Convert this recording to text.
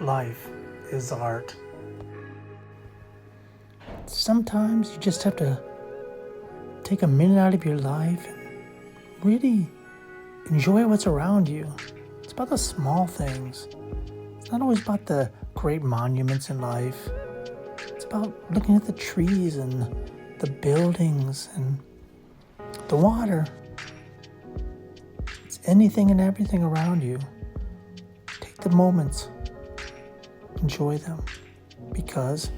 Life is art. Sometimes you just have to take a minute out of your life and really enjoy what's around you. It's about the small things. It's not always about the great monuments in life. It's about looking at the trees and the buildings and the water. It's anything and everything around you. Take the moments, enjoy them, because